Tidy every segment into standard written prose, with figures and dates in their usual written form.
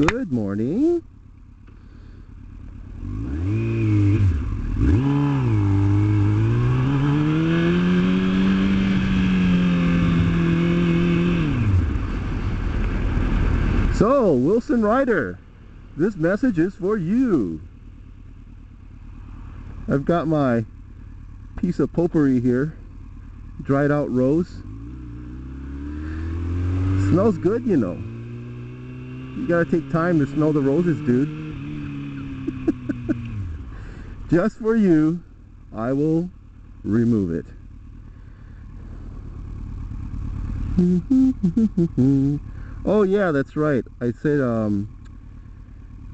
Good morning. So, Wilson Ryder, this message is for you. I've got my piece of potpourri here, dried out rose. Smells good, you know. You gotta take time to smell the roses, dude. Just for you, I will remove it. Oh yeah, that's right. I said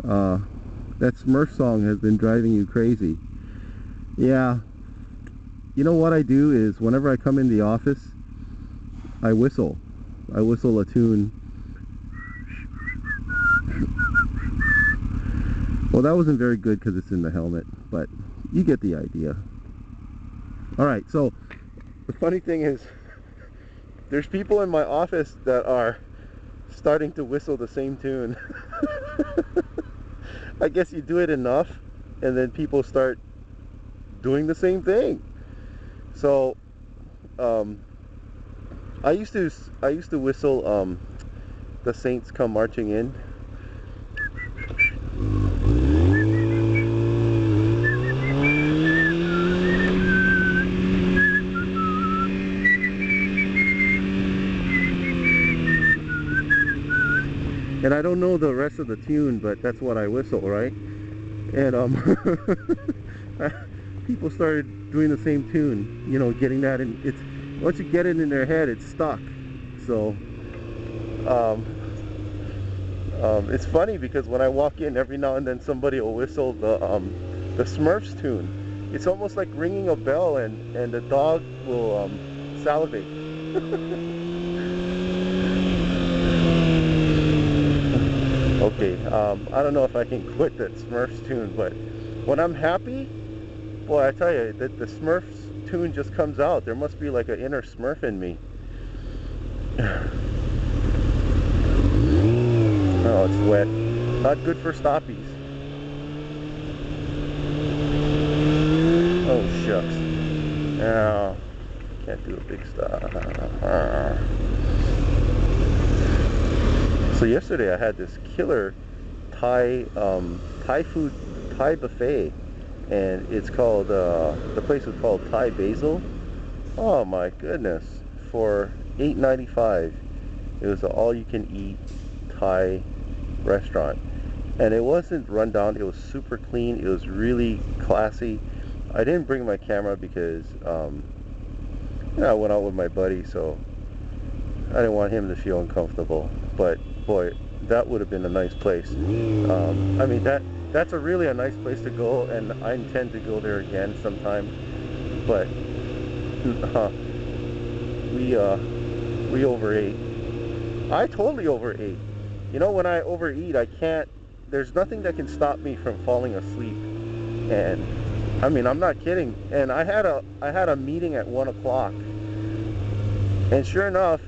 that Smurf song has been driving you crazy. Yeah. You know what I do is whenever I come in the office, I whistle. I whistle a tune. Well, that wasn't very good because it's in the helmet, but you get the idea. Alright, so the funny thing is there's people in my office that are starting to whistle the same tune. I guess you do it enough and then people start doing the same thing. So I used to whistle The Saints Come Marching In. And I don't know the rest of the tune, but that's what I whistle, right? And people started doing the same tune, you know, getting that in. It's once you get it in their head, it's stuck. So it's funny because when I walk in, every now and then somebody will whistle the Smurfs tune. It's almost like ringing a bell, and the dog will salivate. Okay, I don't know if I can quit that Smurfs tune, but when I'm happy, boy, I tell you, the Smurfs tune just comes out. There must be like an inner Smurf in me. Oh, it's wet. Not good for stoppies. Oh, shucks. Oh, can't do a big stop. So yesterday I had this killer Thai buffet, and it's called the place is called Thai Basil. Oh my goodness! For $8.95, it was an all-you-can-eat Thai restaurant, and it wasn't run down. It was super clean. It was really classy. I didn't bring my camera because I went out with my buddy, so I didn't want him to feel uncomfortable. But boy, that would have been a nice place. I mean, that's a really nice place to go, and I intend to go there again sometime. But we overate. I totally overate. You know, when I overeat, I can't. There's nothing that can stop me from falling asleep. And I mean, I'm not kidding. And I had a meeting at 1 o'clock, and sure enough,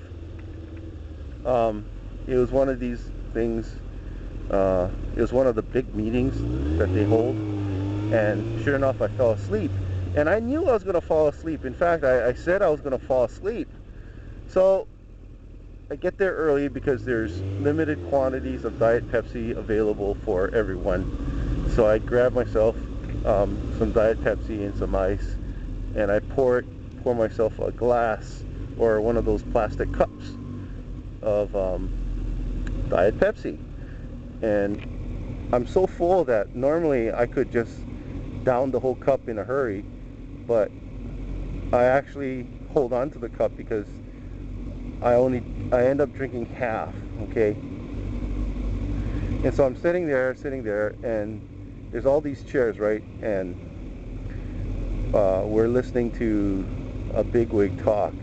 it was one of these things. It was one of the big meetings that they hold, and sure enough, I fell asleep. And I knew I was going to fall asleep. In fact, I said I was going to fall asleep. So I get there early because there's limited quantities of Diet Pepsi available for everyone. So I grab myself some Diet Pepsi and some ice, and I pour myself a glass or one of those plastic cups of Diet Pepsi. And I'm so full that normally I could just down the whole cup in a hurry, but I actually hold on to the cup because I end up drinking half, okay? And so I'm sitting there, and there's all these chairs, right? And we're listening to a bigwig talk.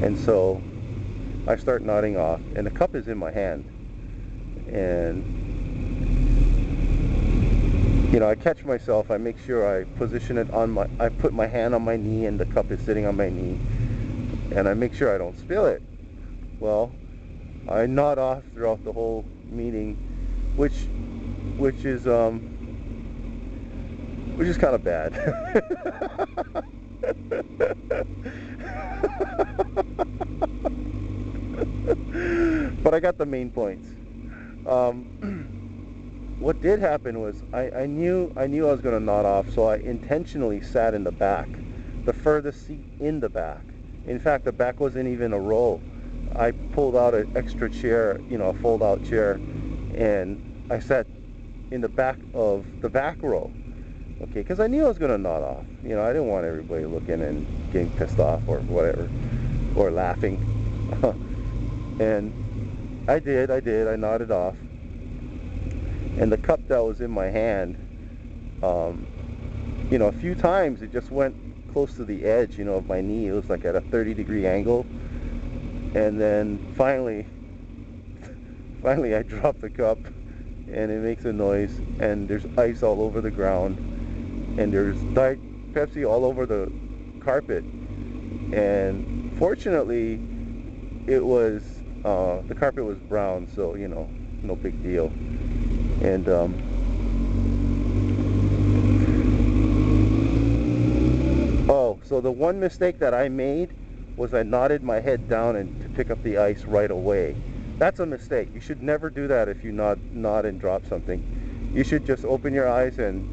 And so I start nodding off, and the cup is in my hand. And, you know, I catch myself, I make sure I position it on I put my hand on my knee, and the cup is sitting on my knee. And I make sure I don't spill it. Well, I nod off throughout the whole meeting, which which is kind of bad. But I got the main points. What did happen was I knew I was going to nod off, so I intentionally sat in the back, the furthest seat in the back. In fact, the back wasn't even a row. I pulled out an extra chair, a fold-out chair, and I sat in the back of the back row. Okay, because I knew I was going to nod off. I didn't want everybody looking and getting pissed off or whatever, or laughing. And I did. I nodded off. And the cup that was in my hand, a few times it just went close to the edge, of my knee. It was like at a 30-degree angle. And then finally I dropped the cup, and it makes a noise, and there's ice all over the ground, and there's Diet Pepsi all over the carpet. And fortunately, it was the carpet was brown, so no big deal. And oh, so the one mistake that I made was I nodded my head down and to pick up the ice right away. That's a mistake. You should never do that if you nod and drop something. You should just open your eyes and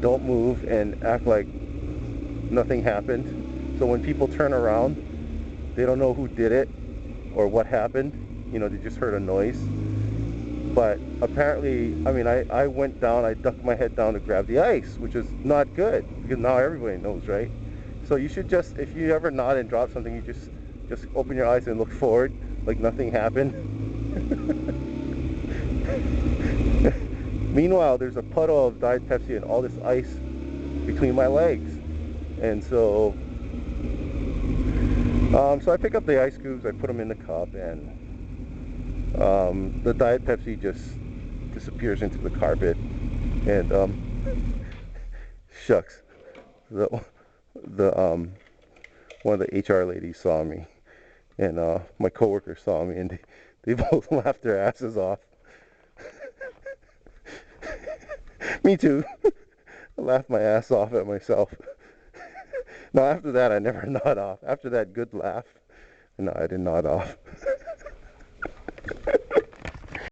don't move and act like nothing happened. So when people turn around, they don't know who did it or what happened. They just heard a noise. But apparently, I went down, I ducked my head down to grab the ice, which is not good, because now everybody knows, right? So you should just, if you ever nod and drop something, you just open your eyes and look forward, like nothing happened. Meanwhile, there's a puddle of Diet Pepsi and all this ice between my legs. And so I pick up the ice cubes, I put them in the cup, and the Diet Pepsi just disappears into the carpet. And shucks, the one of the HR ladies saw me, and my coworker saw me, and they both laughed their asses off. Me too. I laughed my ass off at myself. Now after that, I never nod off. After that good laugh, no, I didn't nod off.